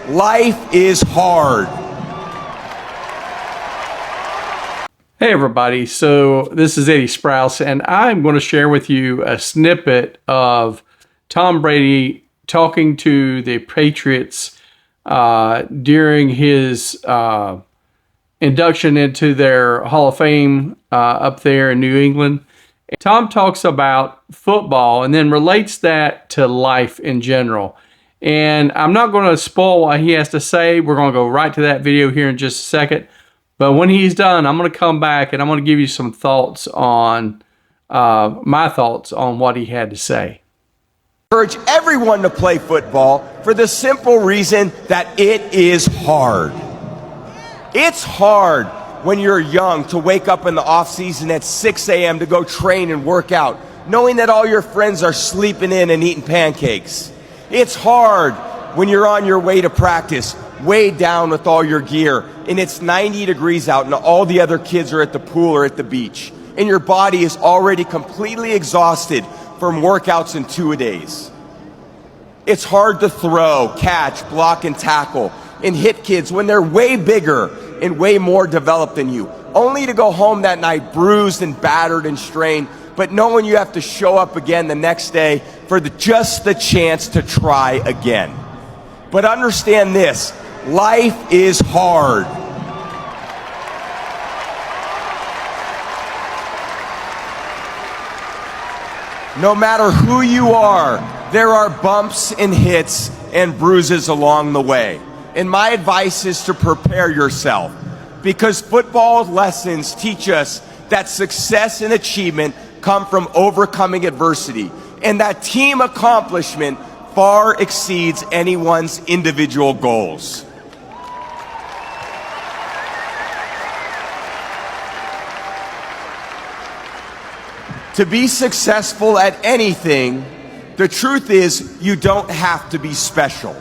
life is hard. Hey everybody, so this is Eddie Sprouse, and I'm going to share with you a snippet of Tom Brady talking to the Patriots during his induction into their Hall of Fame up there in New England. Tom talks about football and then relates that to life in general. And I'm not going to spoil what he has to say. We're going to go right to that video here in just a second. But when he's done, I'm going to come back and I'm going to give you some thoughts on my thoughts on what he had to say. Encourage everyone to play football for the simple reason that it is hard. It's hard when you're young to wake up in the off season at 6 a.m. to go train and work out, knowing that all your friends are sleeping in and eating pancakes. It's hard when you're on your way to practice, weighed down with all your gear, and it's 90 degrees out and all the other kids are at the pool or at the beach, and your body is already completely exhausted from workouts in 2 days. It's hard to throw, catch, block, and tackle, and hit kids when they're way bigger and way more developed than you, only to go home that night bruised and battered and strained, but knowing you have to show up again the next day for just the chance to try again. But understand this, life is hard. No matter who you are, there are bumps and hits and bruises along the way. And my advice is to prepare yourself, because football lessons teach us that success and achievement come from overcoming adversity, and that team accomplishment far exceeds anyone's individual goals. To be successful at anything, the truth is you don't have to be special.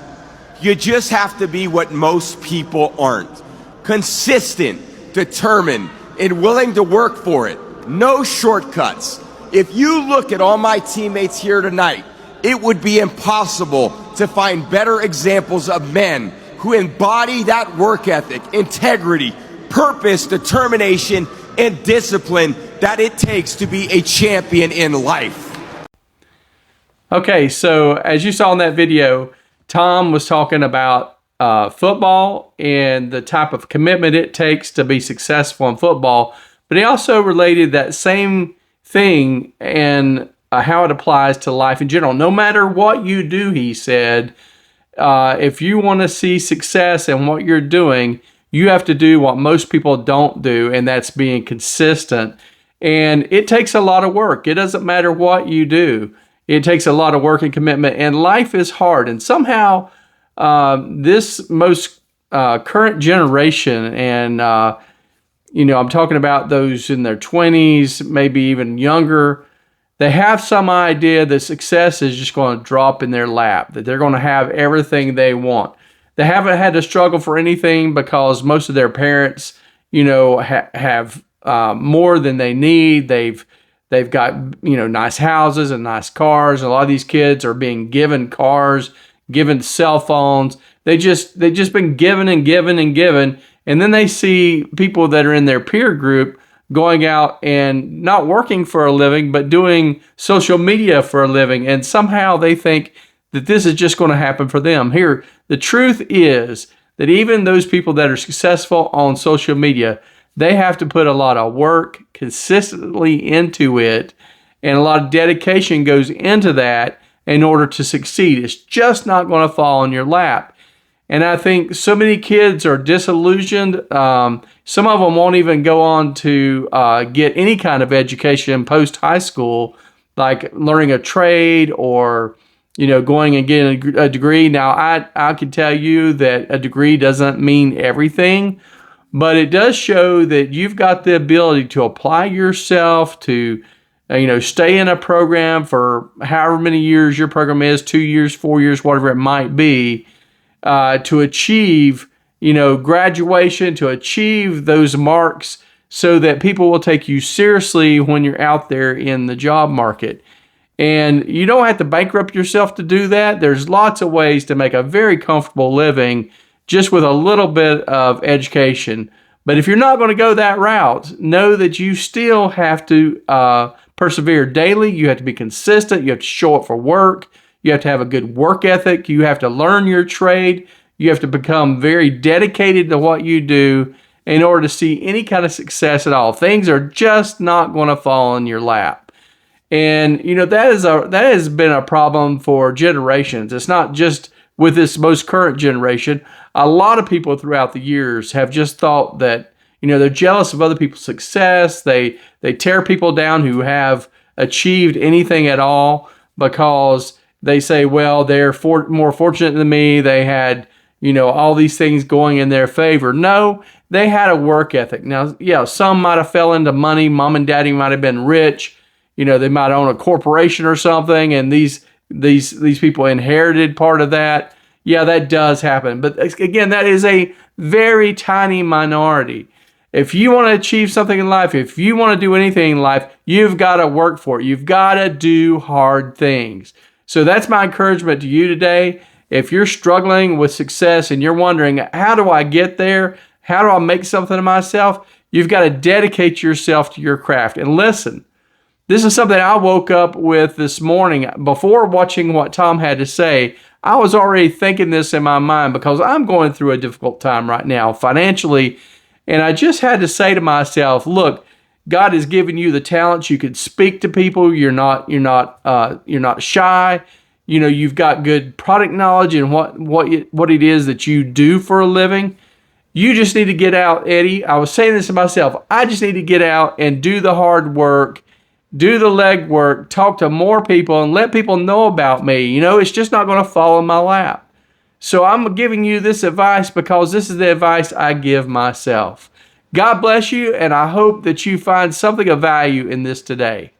You just have to be what most people aren't. Consistent, determined, and willing to work for it. No shortcuts. If you look at all my teammates here tonight, it would be impossible to find better examples of men who embody that work ethic, integrity, purpose, determination, and discipline that it takes to be a champion in life. Okay, so as you saw in that video, Tom was talking about football and the type of commitment it takes to be successful in football, but he also related that same thing and how it applies to life in general. No matter what you do, he said, if you want to see success in what you're doing, you have to do what most people don't do, and that's being consistent. And it takes a lot of work. It doesn't matter what you do. It takes a lot of work and commitment, and life is hard. And somehow this most current generation, and I'm talking about those in their 20s, maybe even younger, they have some idea that success is just going to drop in their lap, that they're going to have everything they want. They haven't had to struggle for anything because most of their parents, have more than they need. They've got, nice houses and nice cars. A lot of these kids are being given cars, given cell phones. They just been given and given and given. And then they see people that are in their peer group going out and not working for a living, but doing social media for a living. And somehow they think that this is just going to happen for them. Here, the truth is that even those people that are successful on social media, they have to put a lot of work consistently into it, and a lot of dedication goes into that in order to succeed. It's just not going to fall in your lap. And I think so many kids are disillusioned. Some of them won't even go on to get any kind of education post-high school, like learning a trade or going and getting a degree. Now, I can tell you that a degree doesn't mean everything, but it does show that you've got the ability to apply yourself to, stay in a program for however many years your program is, 2 years, 4 years, whatever it might be, to achieve, graduation, to achieve those marks so that people will take you seriously when you're out there in the job market. And you don't have to bankrupt yourself to do that. There's lots of ways to make a very comfortable living just with a little bit of education. But if you're not going to go that route, know that you still have to persevere daily. You have to be consistent. You have to show up for work. You have to have a good work ethic. You have to learn your trade. You have to become very dedicated to what you do in order to see any kind of success at all. Things are just not going to fall in your lap. And that has been a problem for generations. It's not just with this most current generation. A lot of people throughout the years have just thought that they're jealous of other people's success. They tear people down who have achieved anything at all because they say, well, they're more fortunate than me. They had all these things going in their favor. No, they had a work ethic. Now, yeah, some might have fell into money. Mom and daddy might have been rich. They might own a corporation or something, and these people inherited part of that. Yeah, that does happen. But again, that is a very tiny minority. If you want to achieve something in life, if you want to do anything in life, you've got to work for it. You've got to do hard things. So that's my encouragement to you today. If you're struggling with success and you're wondering, how do I get there? How do I make something of myself? You've got to dedicate yourself to your craft. And listen, this is something I woke up with this morning. Before watching what Tom had to say, I was already thinking this in my mind because I'm going through a difficult time right now financially. And I just had to say to myself, look, God has given you the talents. You can speak to people. You're not shy. You've got good product knowledge and what it is that you do for a living. You just need to get out, Eddie. I was saying this to myself. I just need to get out and do the hard work, do the leg work, talk to more people, and let people know about me. It's just not going to fall in my lap. So I'm giving you this advice because this is the advice I give myself. God bless you, and I hope that you find something of value in this today.